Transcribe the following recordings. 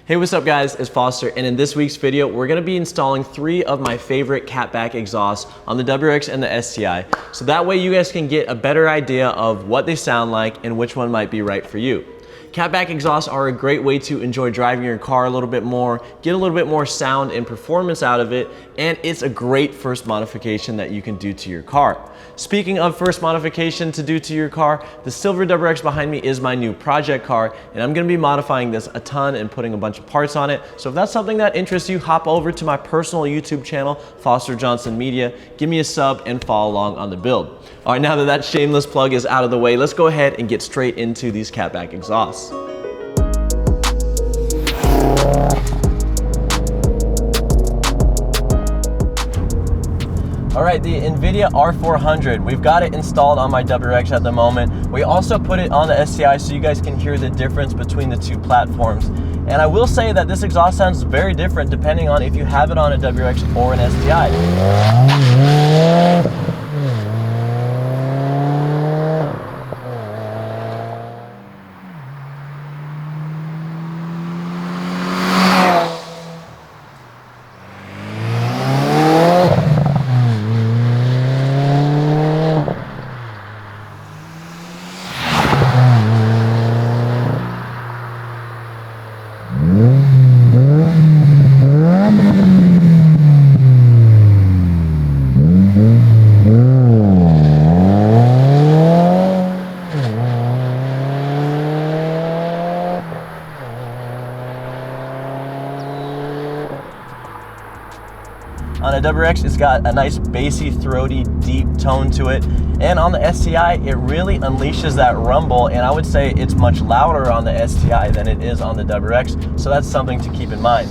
Hey, what's up guys, it's Foster, and in this week's video, we're gonna be installing 3 of my favorite catback exhausts on the WRX and the STI. So that way you guys can get a better idea of what they sound like and which one might be right for you. Catback exhausts are a great way to enjoy driving your car a little bit more, get a little bit more sound and performance out of it, and it's a great first modification that you can do to your car. Speaking of first modification to do to your car, the silver WRX behind me is my new project car, and I'm gonna be modifying this a ton and putting a bunch of parts on it. So if that's something that interests you, hop over to my personal YouTube channel, Foster Johnson Media, give me a sub and follow along on the build. All right, now that that shameless plug is out of the way, let's go ahead and get straight into these catback exhausts. All right, the Nvidia R400, we've got it installed on my WRX at the moment. We also put it on the STI so you guys can hear the difference between the two platforms. And I will say that this exhaust sounds very different depending on if you have it on a WRX or an STI. On a WRX, it's got a nice bassy, throaty, deep tone to it. And on the STI, it really unleashes that rumble, and I would say it's much louder on the STI than it is on the WRX, so that's something to keep in mind.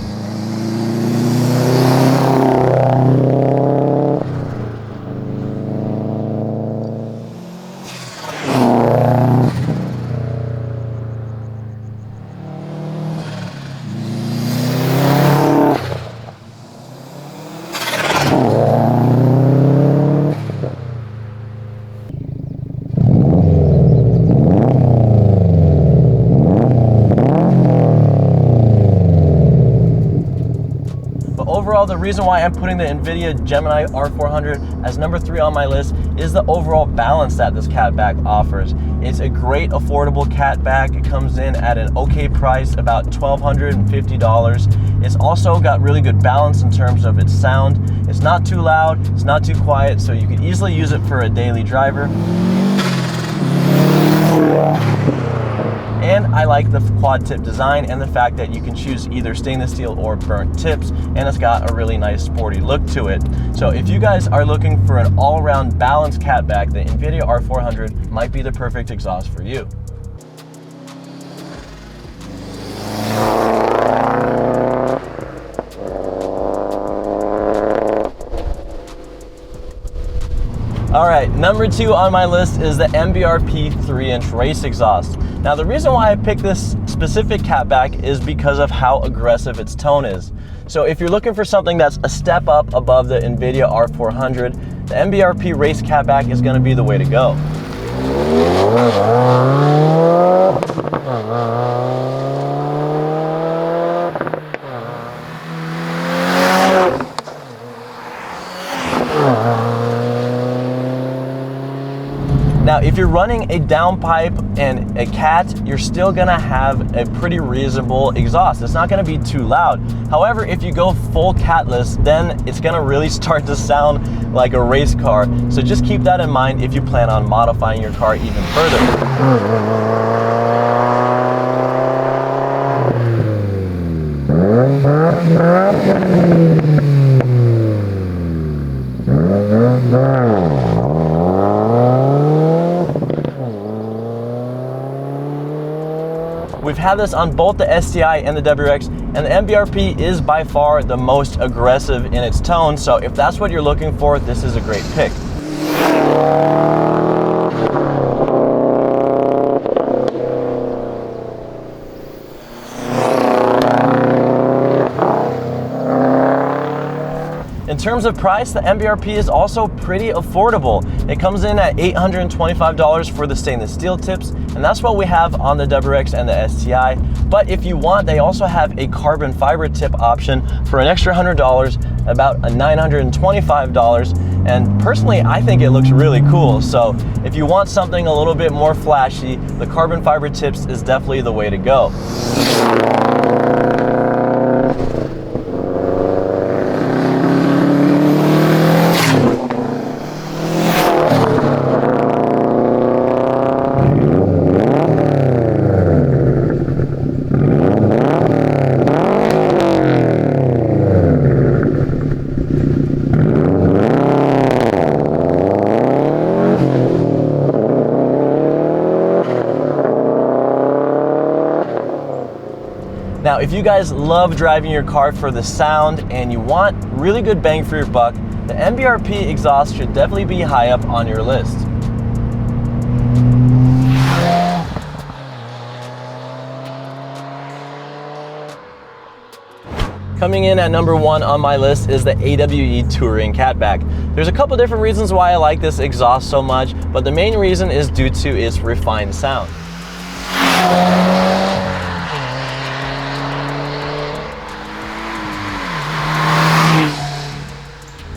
Overall, the reason why I'm putting the Nvidia Gemini R400 as number 3 on my list is the overall balance that this catback offers. It's a great affordable catback. It comes in at an okay price, about $1,250. It's also got really good balance in terms of its sound. It's not too loud, it's not too quiet, so you can easily use it for a daily driver. And I like the quad tip design and the fact that you can choose either stainless steel or burnt tips, and it's got a really nice sporty look to it. So if you guys are looking for an all-around balanced catback, the Nvidia R400 might be the perfect exhaust for you. All right, number 2 on my list is the MBRP 3-inch race exhaust. Now, the reason why I picked this specific catback is because of how aggressive its tone is. So if you're looking for something that's a step up above the Nvidia R400, the MBRP race catback is gonna be the way to go. Now, if you're running a downpipe and a cat, you're still gonna have a pretty reasonable exhaust. It's not gonna be too loud. However, if you go full catless, then it's gonna really start to sound like a race car. So just keep that in mind if you plan on modifying your car even further. We've had this on both the STI and the WRX, and the MBRP is by far the most aggressive in its tone, so if that's what you're looking for, this is a great pick. In terms of price, the MBRP is also pretty affordable. It comes in at $825 for the stainless steel tips, and that's what we have on the WRX and the STI. But if you want, they also have a carbon fiber tip option for an extra $100, about a $925. And personally, I think it looks really cool. So if you want something a little bit more flashy, the carbon fiber tips is definitely the way to go. Now, if you guys love driving your car for the sound and you want really good bang for your buck, the MBRP exhaust should definitely be high up on your list. Coming in at number 1 on my list is the AWE Touring Catback. There's a couple different reasons why I like this exhaust so much, but the main reason is due to its refined sound.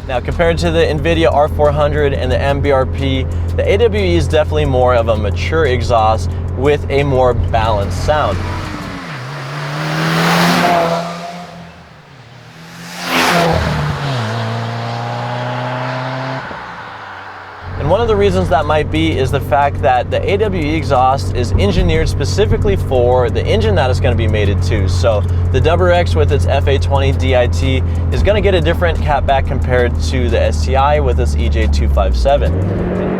Now, compared to the Nvidia R400 and the MBRP, the AWE is definitely more of a mature exhaust with a more balanced sound. And one of the reasons that might be is the fact that the AWE exhaust is engineered specifically for the engine that it's going to be mated to. So the WRX with its FA20 DIT is going to get a different catback compared to the STI with its EJ257.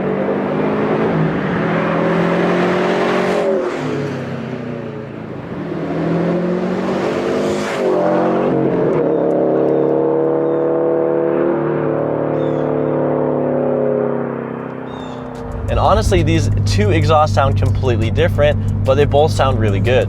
And honestly, these two exhausts sound completely different, but they both sound really good.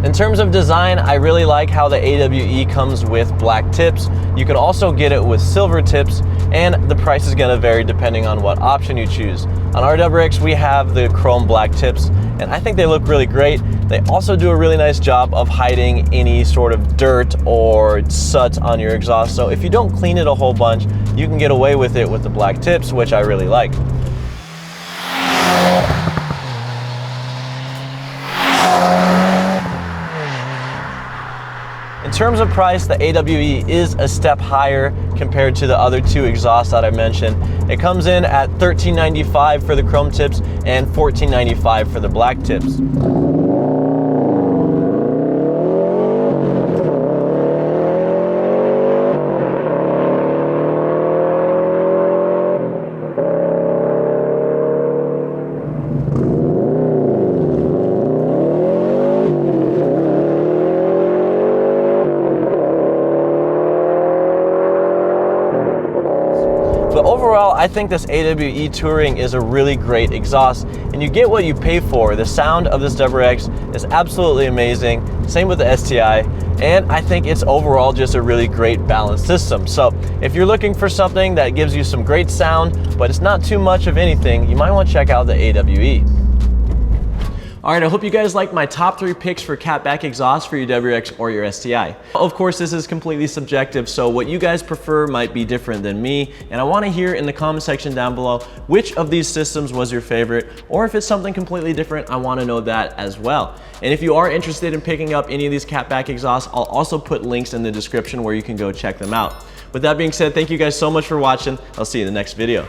In terms of design, I really like how the AWE comes with black tips. You can also get it with silver tips, and the price is going to vary depending on what option you choose. On our WRX, we have the chrome black tips, and I think they look really great. They also do a really nice job of hiding any sort of dirt or soot on your exhaust, so if you don't clean it a whole bunch, you can get away with it with the black tips, which I really like. In terms of price, the AWE is a step higher compared to the other two exhausts that I mentioned. It comes in at $1395 for the chrome tips and $1495 for the black tips. But overall, I think this AWE Touring is a really great exhaust, and you get what you pay for. The sound of this WRX is absolutely amazing, same with the STI, and I think it's overall just a really great balanced system. So if you're looking for something that gives you some great sound, but it's not too much of anything, you might want to check out the AWE. All right, I hope you guys liked my top 3 picks for catback exhaust for your WRX or your STI. Of course, this is completely subjective, so what you guys prefer might be different than me, and I wanna hear in the comment section down below which of these systems was your favorite, or if it's something completely different, I wanna know that as well. And if you are interested in picking up any of these catback exhausts, I'll also put links in the description where you can go check them out. With that being said, thank you guys so much for watching. I'll see you in the next video.